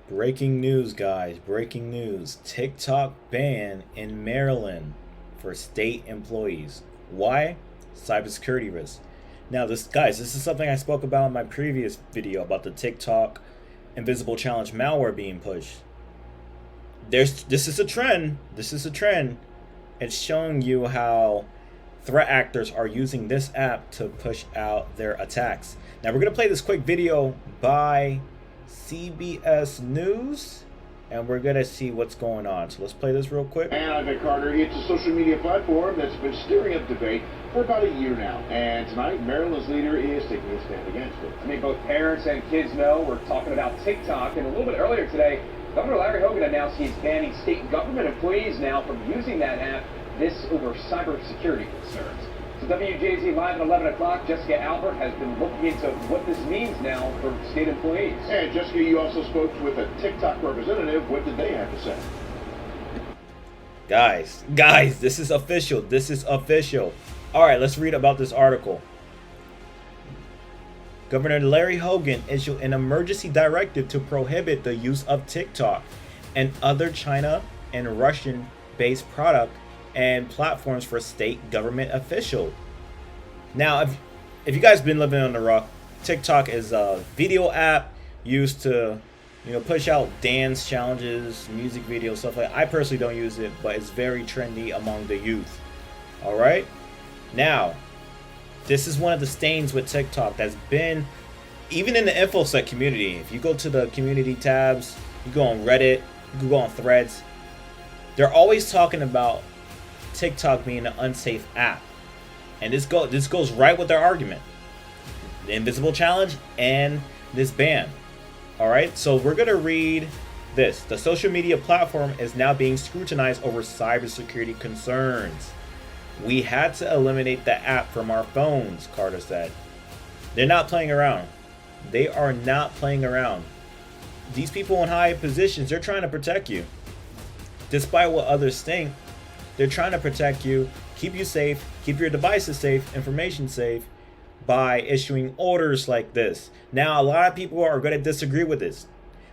Breaking news, guys. Breaking news. TikTok ban in Maryland for state employees. Why? Cybersecurity risk. Now, this is something I spoke about in my previous video about the TikTok invisible challenge malware being pushed. This is a trend. This is a trend. It's showing you how threat actors are using this app to push out their attacks. Now, we're going to play this quick video by CBS News, and we're gonna see what's going on. So let's play this real quick. And I'm Nick Carter. It's a social media platform that's been stirring up debate for about a year now. And tonight, Maryland's leader is taking a stand against it. I mean, both parents and kids know we're talking about TikTok. And a little bit earlier today, Governor Larry Hogan announced he's banning state government employees now from using that app. This over cybersecurity concerns. So WJZ Live at 11 o'clock, Jessica Albert has been looking into what this means now for state employees. And Jessica, you also spoke with a TikTok representative. What did they have to say? Guys, this is official. This is official. All right, let's read about this article. Governor Larry Hogan issued an emergency directive to prohibit the use of TikTok and other China and Russian-based products and platforms for state government officials. Now, if you guys been living on the rock, TikTok is a video app used to, push out dance challenges, music videos, stuff like that. I personally don't use it, but it's very trendy among the youth. All right. Now, this is one of the stains with TikTok that's been, even in the InfoSec community. If you go to the community tabs, you go on Reddit, you go on Threads, they're always talking about TikTok being an unsafe app, and this goes right with their argument: the invisible challenge and this ban. All right, so we're gonna read this. The social media platform is now being scrutinized over cybersecurity concerns. We had to eliminate the app from our phones, Carter said. They're not playing around. They are not playing around. These people in high positions, they're trying to protect you. Despite what others think, they're trying to protect you, keep you safe, keep your devices safe, information safe, by issuing orders like this. Now, a lot of people are going to disagree with this.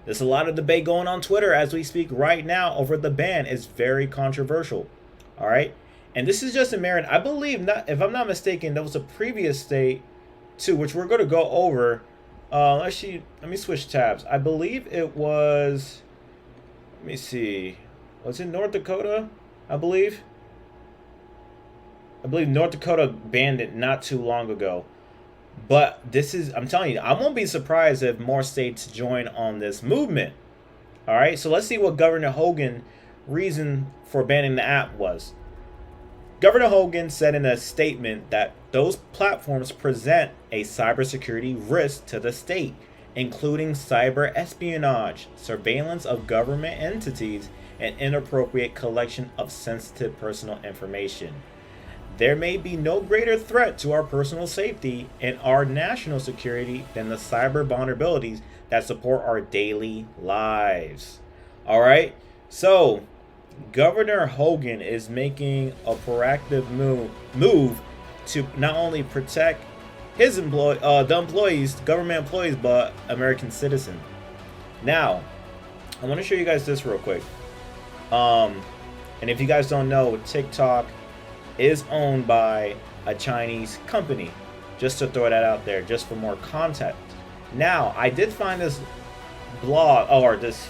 There's a lot of debate going on Twitter as we speak right now over the ban. It's very controversial. All right. And this is just in Maryland. I believe, not, if I'm not mistaken, there was a previous state too, which we're going to go over. Let me switch tabs. I believe it was, let me see. Was it North Dakota? I believe North Dakota banned it not too long ago. But I'm telling you, I won't be surprised if more states join on this movement. All right, so let's see what Governor Hogan's reason for banning the app was. Governor Hogan said in a statement that those platforms present a cybersecurity risk to the state, including cyber espionage, surveillance of government entities, and inappropriate collection of sensitive personal information. There may be no greater threat to our personal safety and our national security than the cyber vulnerabilities that support our daily lives. All right, so Governor Hogan is making a proactive move to not only protect his government employees, but American citizens. Now, I want to show you guys this real quick. And if you guys don't know, TikTok is owned by a Chinese company. Just to throw that out there, just for more context. Now, I did find this blog or this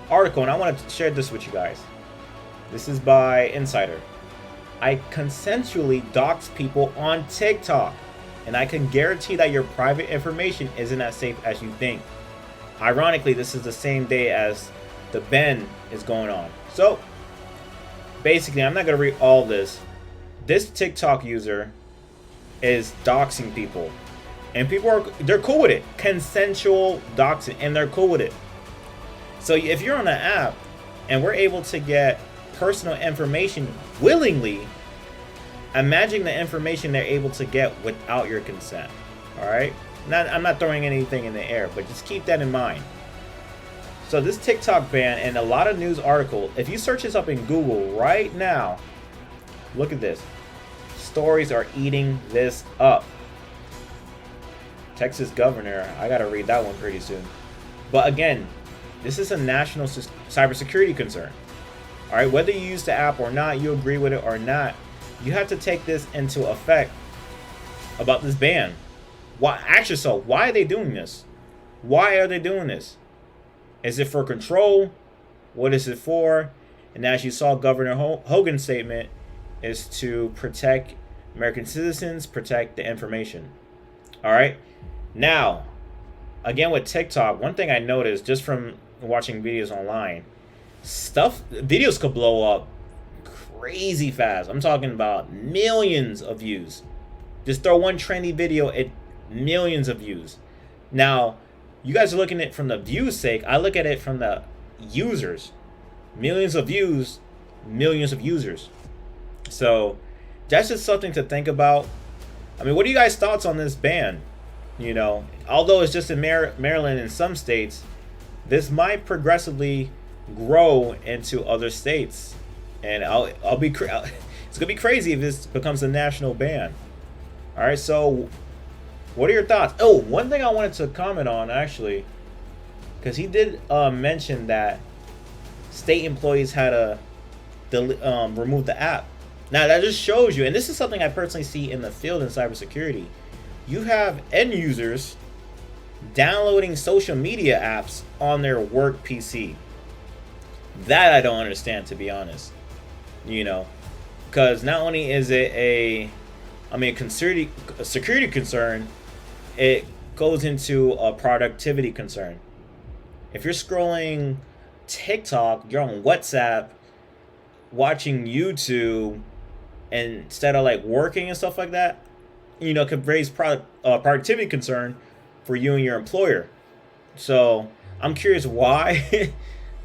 article, and I want to share this with you guys. This is by Insider. I consensually dox people on TikTok, and I can guarantee that your private information isn't as safe as you think. Ironically, this is the same day as the ban is going on. So, basically, I'm not going to read all this. This TikTok user is doxing people, and they're cool with it. Consensual doxing, and they're cool with it. So if you're on an app and we're able to get personal information willingly, imagine the information they're able to get without your consent. All right, I'm not throwing anything in the air, but just keep that in mind. So this TikTok ban, and a lot of news articles, if you search this up in Google right now, look at this. Stories are eating this up. Texas governor, I gotta read that one pretty soon. But again, This is a national cybersecurity concern. All right, whether you use the app or not, you agree with it or not, you have to take this into effect about this ban. Why? Ask yourself, why are they doing this? Why are they doing this? Is it for control? What is it for? And as you saw, Governor Hogan's statement is to protect American citizens, protect the information. All right. Now, again with TikTok, one thing I noticed just from watching videos online, videos could blow up crazy fast. I'm talking about millions of views. Just throw one trendy video at millions of views. Now, you guys are looking at it from the views sake. I look at it from the users. Millions of views, millions of users. So that's just something to think about. I mean, what are you guys' thoughts on this ban? You know, although it's just in Maryland and some states, this might progressively grow into other states, and it's gonna be crazy if this becomes a national ban. All right, so what are your thoughts? Oh, one thing I wanted to comment on actually, because he did mention that state employees had to remove the app. Now that just shows you, and this is something I personally see in the field in cybersecurity. You have end users downloading social media apps on their work PC. That I don't understand, to be honest. You know, because not only is it a security concern, it goes into a productivity concern. If you're scrolling TikTok, you're on WhatsApp, watching YouTube, and instead of like working and stuff like that, you know, could raise productivity concern for you and your employer. So I'm curious why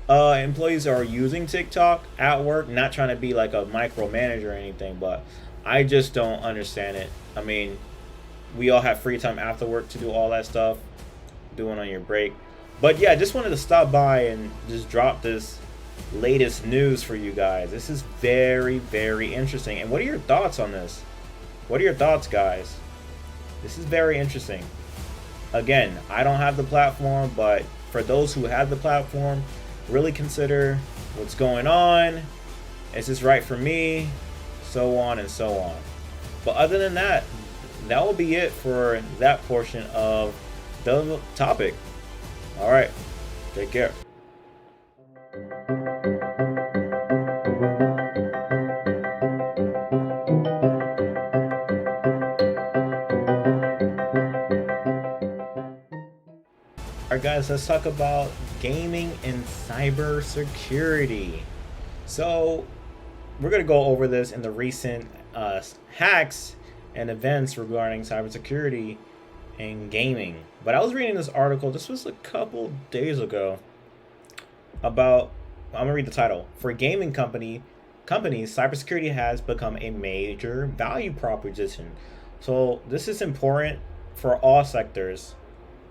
employees are using TikTok at work. Not trying to be like a micromanager or anything, but I just don't understand it. I mean, we all have free time after work to do all that stuff, doing on your break. But yeah, I just wanted to stop by and just drop this latest news for you guys. This is very, very interesting. And what are your thoughts on this? What are your thoughts, guys? This is very interesting. Again, I don't have the platform, but for those who have the platform, really consider what's going on. Is this right for me? So on and so on. But other than that, that will be it for that portion of the topic. All right, take care. Alright guys, let's talk about gaming and cybersecurity. So we're going to go over this in the recent hacks and events regarding cybersecurity and gaming. But I was reading this article, this was a couple days ago, about, I'm going to read the title. For gaming companies, cybersecurity has become a major value proposition. So this is important for all sectors,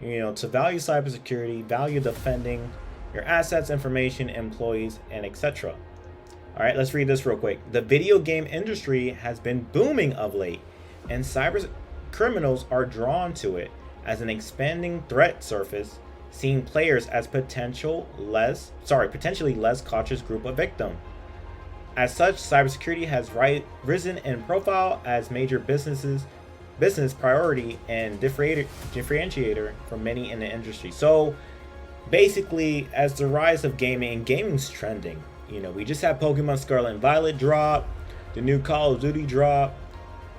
you know, to value cybersecurity, value defending your assets, information, employees, and etc. All right, let's read this real quick. The video game industry has been booming of late, and cyber criminals are drawn to it as an expanding threat surface, seeing players as potentially less cautious group of victim. As such, cybersecurity has risen in profile as major business priority and differentiator for many in the industry. So basically, as the rise of gaming, and gaming's trending, you know, we just had Pokemon Scarlet and Violet drop, the new Call of Duty drop.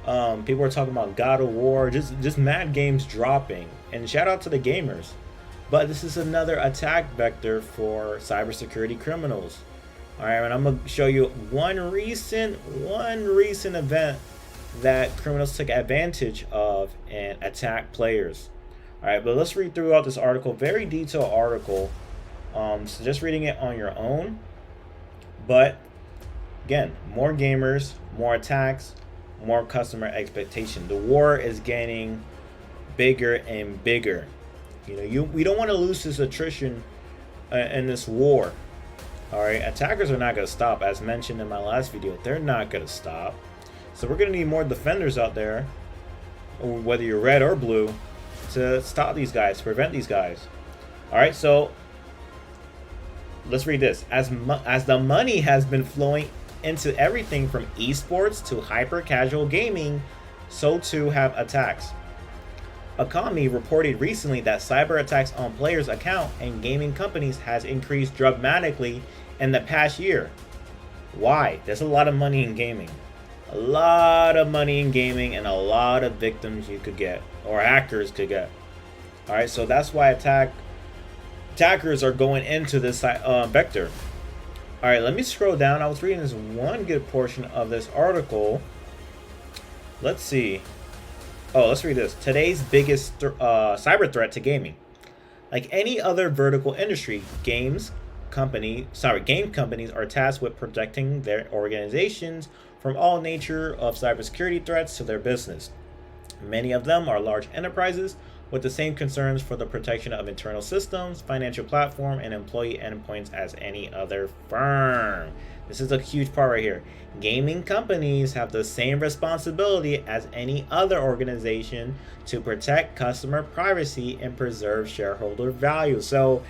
People are talking about God of War, just mad games dropping, and shout out to the gamers. But this is another attack vector for cybersecurity criminals. All right, and I'm gonna show you one recent event that criminals took advantage of and attacked players. All right, but let's read throughout this article, very detailed article. So just reading it on your own. But again, more gamers, more attacks, more customer expectation. The war is getting bigger and bigger. You know, we don't want to lose this attrition in this war. All right, attackers are not going to stop. As mentioned in my last video, they're not going to stop. So we're going to need more defenders out there, whether you're red or blue, to stop these guys, prevent these guys. All right, so let's read this. As the money has been flowing into everything from esports to hyper casual gaming, so too have attacks. Economy reported recently that cyber attacks on players' account and gaming companies has increased dramatically in the past year. Why? There's a lot of money in gaming. A lot of money in gaming and a lot of victims you could get, or hackers could get. Alright, so that's why attackers are going into this vector. Alright, let me scroll down. I was reading this one good portion of this article. Let's see. Oh, let's read this. Today's biggest cyber threat to gaming. Like any other vertical industry, game companies are tasked with protecting their organizations from all nature of cybersecurity threats to their business. Many of them are large enterprises with the same concerns for the protection of internal systems, financial platform, and employee endpoints as any other firm. This is a huge part right here. Gaming companies have the same responsibility as any other organization to protect customer privacy and preserve shareholder value. So,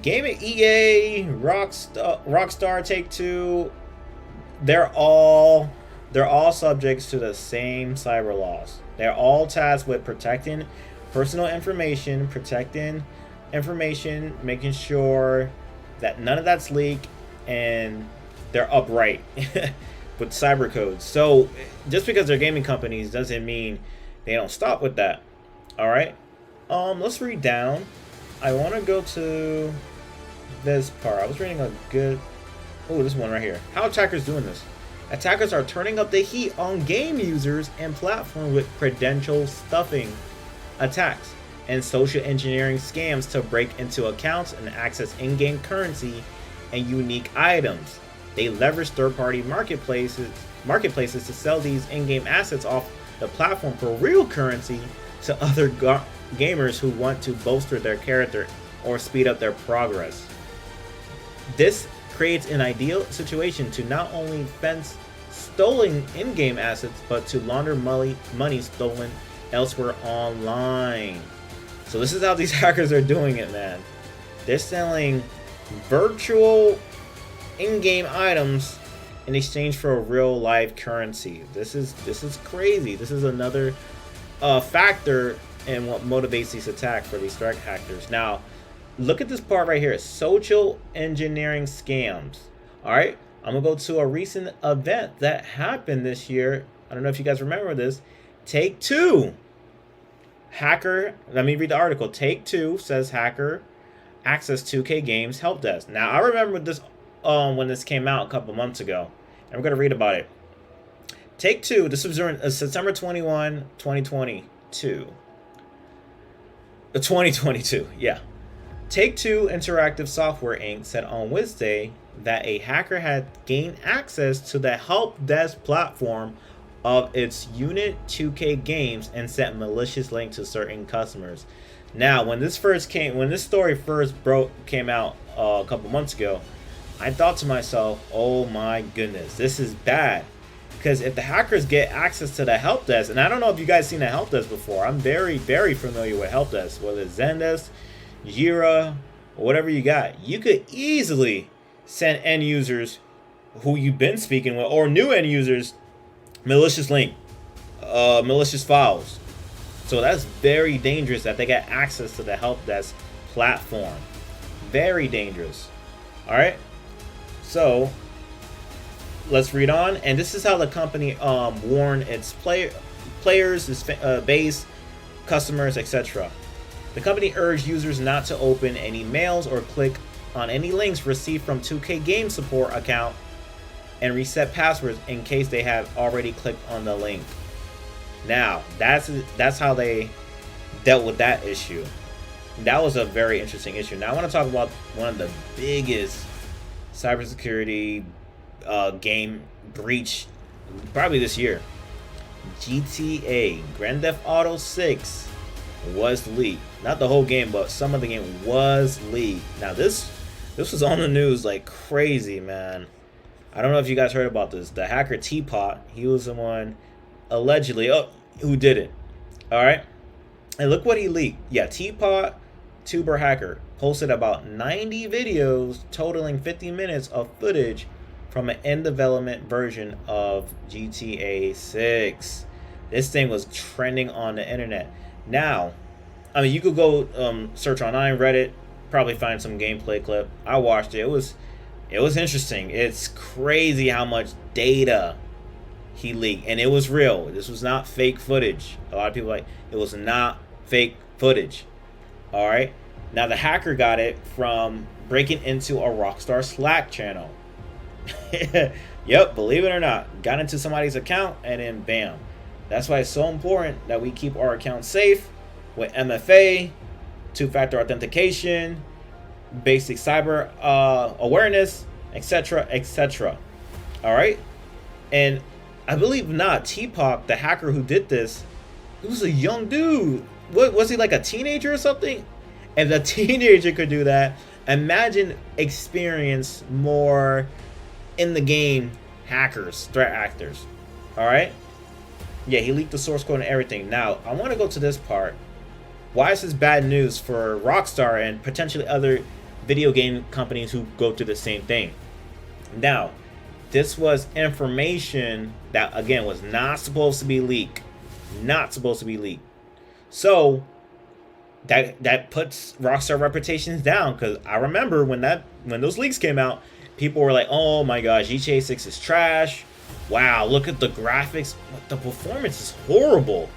gaming, EA, Rockstar, Take-Two, they're all subjects to the same cyber laws. They're all tasked with protecting personal information, making sure that none of that's leaked, and they're upright with cyber codes. So just because they're gaming companies doesn't mean they don't stop with that. All right. Let's read down. I want to go to this part. I was reading a good. Oh, this one right here. How attackers doing this? Attackers are turning up the heat on game users and platforms with credential stuffing attacks and social engineering scams to break into accounts and access in-game currency and unique items. They leverage third-party marketplaces to sell these in-game assets off the platform for real currency to other gamers who want to bolster their character or speed up their progress. This creates an ideal situation to not only fence stolen in-game assets, but to launder money stolen elsewhere online. So this is how these hackers are doing it, man. They're selling virtual in-game items in exchange for a real life currency. This is crazy. This is another factor in what motivates these attacks for these threat actors. Now, look at this part right here. Social engineering scams. All right, I'm gonna go to a recent event that happened this year. I don't know if you guys remember this. Take-Two. Hacker, let me read the article. Take-Two says hacker access 2K Games help desk. Now, I remember this when this came out a couple months ago, and we're going to read about it. Take-Two, this was during September 21, 2022. 2022, yeah. Take-Two Interactive Software Inc. said on Wednesday that a hacker had gained access to the help desk platform of its unit 2K Games and sent malicious links to certain customers. Now, when this story first came out a couple months ago, I thought to myself, oh my goodness, this is bad. Because if the hackers get access to the help desk, and I don't know if you guys seen the help desk before, I'm very, very familiar with help desk, whether it's Zendesk, Jira, or whatever you got. You could easily send end users who you've been speaking with, or new end users, malicious link, malicious files. So that's very dangerous that they get access to the help desk platform. Very dangerous. All right. So let's read on. And this is how the company warned its players, its base, customers, etc. The company urged users not to open any mails or click on any links received from 2K Game support account and reset passwords in case they had already clicked on the link. Now, that's how they dealt with that issue. That was a very interesting issue. Now I want to talk about one of the biggest cybersecurity game breach probably this year. GTA Grand Theft Auto 6 was leaked. Not the whole game, but some of the game was leaked. Now this was on the news like crazy, man. I don't know if you guys heard about this. The hacker Teapot, he was the one allegedly who did it. All right, and look what he leaked. Yeah, Teapot tuber hacker posted about 90 videos totaling 50 minutes of footage from an in-development version of GTA 6. This thing was trending on the internet. Now, I mean, you could go search online, Reddit, probably find some gameplay clip. I watched it. It was interesting. It's crazy how much data he leaked, and it was real. This was not fake footage. A lot of people like it was not fake footage. All right. Now the hacker got it from breaking into a Rockstar Slack channel. Yep, believe it or not, got into somebody's account and then bam. That's why it's so important that we keep our accounts safe with MFA, two-factor authentication, basic cyber awareness, etc., etc. All right, and I believe not T-Pop, the hacker who did this, he was a young dude. What was he, like a teenager or something? If a teenager could do that, imagine experience more in the game hackers, threat actors. All right. Yeah, he leaked the source code and everything. Now, I want to go to this part. Why is this bad news for Rockstar and potentially other video game companies who go through the same thing? Now, this was information that, again, was not supposed to be leaked. Not supposed to be leaked. So, that puts Rockstar reputations down, because I remember when those leaks came out, people were like, oh my gosh, GTA 6 is trash. Wow, look at the graphics. The performance is horrible.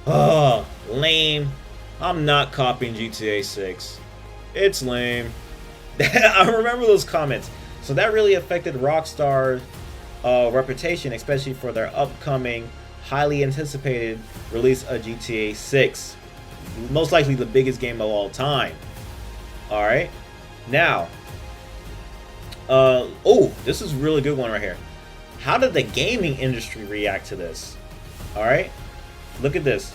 Ugh, lame. I'm not copying GTA 6. It's lame. I remember those comments. So that really affected Rockstar's reputation, especially for their upcoming, highly anticipated release of GTA 6. Most likely the biggest game of all time. Alright. Now, oh, this is a really good one right here. How did the gaming industry react to this? Alright. Look at this.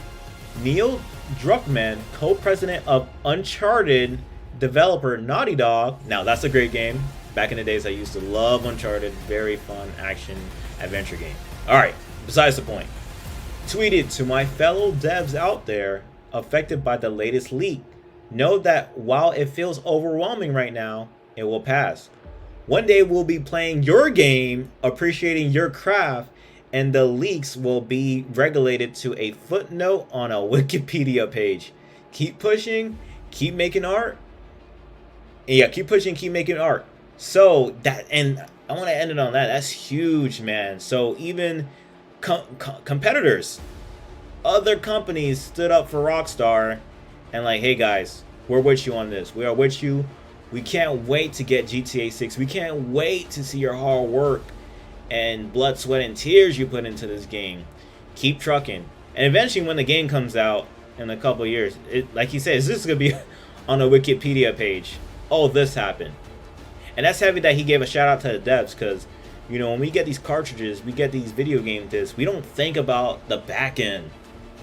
Neil Druckmann, co-president of Uncharted developer Naughty Dog. Now, that's a great game. Back in the days, I used to love Uncharted. Very fun action adventure game. Alright, besides the point. Tweeted to my fellow devs out there affected by the latest leak. Know that while it feels overwhelming right now, it will pass. One day we'll be playing your game, appreciating your craft, and the leaks will be regulated to a footnote on a Wikipedia page. Keep pushing, keep making art. Yeah, keep pushing, keep making art. So that, and I want to end it on that. That's huge, man. So even competitors, other companies stood up for Rockstar and like, hey guys, we're with you on this. We are with you. We can't wait to get GTA 6. We can't wait to see your hard work and blood, sweat, and tears you put into this game. Keep trucking. And eventually when the game comes out in a couple of years, like he says, this is going to be on a Wikipedia page. Oh, this happened. And that's heavy that he gave a shout out to the devs, because, you know, when we get these cartridges, we get these video game discs, we don't think about the back end.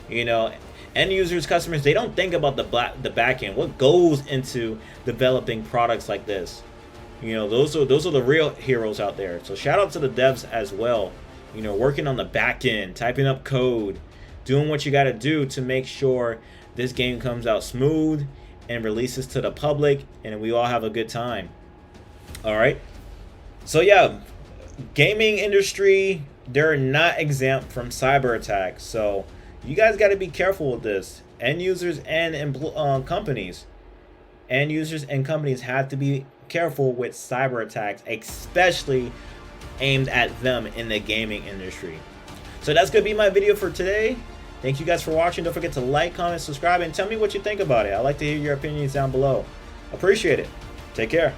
You know, end users, customers, they don't think about the back end. What goes into developing products like this? You know, those are the real heroes out there. So shout out to the devs as well. You know, working on the back end, typing up code, doing what you got to do to make sure this game comes out smooth and releases to the public, and we all have a good time. All right. So yeah, gaming industry, they're not exempt from cyber attacks. So you guys got to be careful with this. End users and companies. End users and companies have to be careful with cyber attacks, especially aimed at them in the gaming industry. So that's going to be my video for today. Thank you guys for watching. Don't forget to like, comment, subscribe, and tell me what you think about it. I'd like to hear your opinions down below. Appreciate it. Take care.